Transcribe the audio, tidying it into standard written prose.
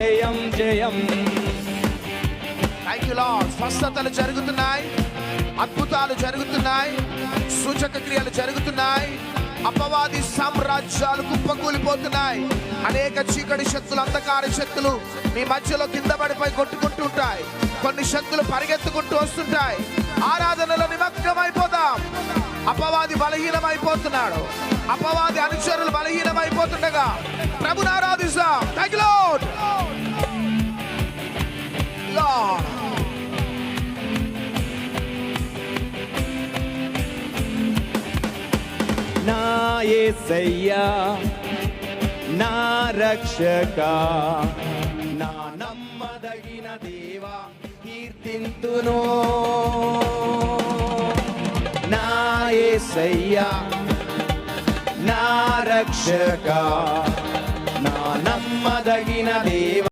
జయం జయం. Thank you lord. స్వస్థతలు జరుగుతున్నాయి, అద్భుతాలు జరుగుతున్నాయి, సూచక క్రియలు జరుగుతున్నాయి. అపవాది సామ్రాజ్యాలు కుప్పకూలిపోతున్నాయి. అనేక చీకటి శక్తులు, అంధకార శక్తులు మీ మధ్యలో కింద పడిపోయి కొట్టుకుంటూ ఉంటాయి. కొన్ని శక్తులు పరిగెత్తుకుంటూ వస్తుంటాయి. ఆరాధనలో నిమగ్నమైపోదాం. అపవాది బలహీనమైపోతున్నాడు. అపవాది అనుచరులు బలహీనమైపోతుండగా ప్రభుని ఆరాధిస్తాం. Thank you lord. లార్డ్ నా యేసయ్యా, నా రక్షక, నా నమ్మదగిన దేవా కీర్తింతును. నా యేసయ్యా, నా రక్షక, నా నమ్మదగిన దేవా